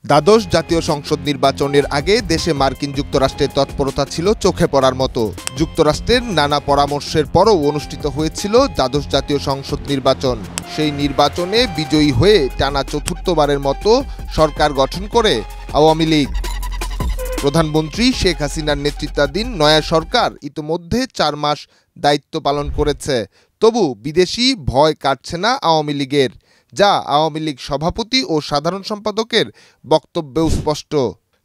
দ্বাদশ জাতীয় সংসদ নির্বাচনের আগে দেশে মার্কিন যুক্তরাষ্ট্রের তৎপরতা ছিল চোখে পড়ার মতো। যুক্তরাষ্ট্রের নানা পরামর্শের পরও অনুষ্ঠিত হয়েছিল দ্বাদশ জাতীয় সংসদ নির্বাচন। সেই নির্বাচনে বিজয়ী হয়ে টানা চতুর্থবারের মতো সরকার গঠন করে আওয়ামী লীগ। প্রধানমন্ত্রী শেখ হাসিনার নেতৃত্বাধীন নয়া সরকার ইতোমধ্যে 4 মাস দায়িত্ব পালন করেছে। তবু বিদেশি ভয় কাটছে না আওয়ামী লীগের, যা আওয়ামী লীগ সভাপতি ও সাধারণ সম্পাদকের বক্তব্যেও স্পষ্ট।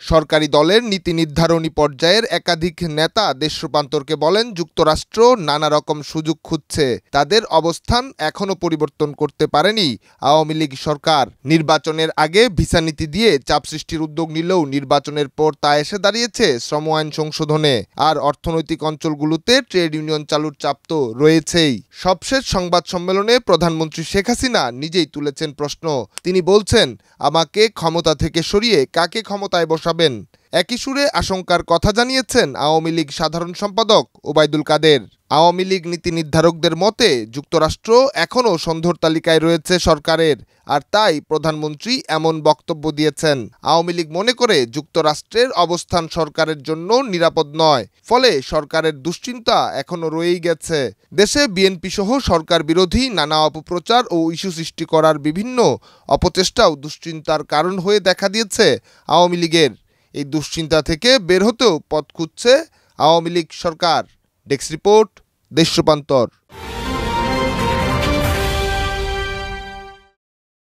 সরকারি দলের নীতি নির্ধারণী পর্যায়ের একাধিক নেতা দেশ রূপান্তরকে বলেন, যুক্তরাষ্ট্র নানা রকম সুযোগ খুঁজছে, তাদের অবস্থান এখনও পরিবর্তন করতে পারেনি আওয়ামী লীগ সরকার। নির্বাচনের আগে ভিসা নীতি দিয়ে চাপ সৃষ্টির উদ্যোগ নিলেও নির্বাচনের পর তা এসে দাঁড়িয়েছে শ্রম আইন সংশোধনে। আর অর্থনৈতিক অঞ্চলগুলোতে ট্রেড ইউনিয়ন চালুর চাপ তো রয়েছেই। সবশেষ সংবাদ সম্মেলনে প্রধানমন্ত্রী শেখ হাসিনা নিজেই তুলেছেন প্রশ্ন। তিনি বলছেন, আমাকে ক্ষমতা থেকে সরিয়ে কাকে ক্ষমতায় বসাবেন? একই সুরে আশঙ্কার কথা জানিয়েছেন আওয়ামী লীগ সাধারণ সম্পাদক ওবায়দুল কাদের। আওয়ামী লীগ নীতি নির্ধারকদের মতে যুক্তরাষ্ট্র এখনও সন্ধর তালিকায় রয়েছে সরকারের, আর তাই প্রধানমন্ত্রী এমন বক্তব্য দিয়েছেন। আওয়ামী লীগ মনে করে যুক্তরাষ্ট্রের অবস্থান সরকারের জন্য নিরাপদ নয়, ফলে সরকারের দুশ্চিন্তা এখনও রয়েই গেছে। দেশে বিএনপি সহ সরকার বিরোধী নানা অপপ্রচার ও ইস্যু সৃষ্টি করার বিভিন্ন অপচেষ্টাও দুশ্চিন্তার কারণ হয়ে দেখা দিয়েছে আওয়ামী লীগের। এই দুশ্চিন্তা থেকে বের হতেও পথ খুঁজছে আওয়ামী লীগ সরকার। ডেস্ক রিপোর্ট, দেশ রূপান্তর।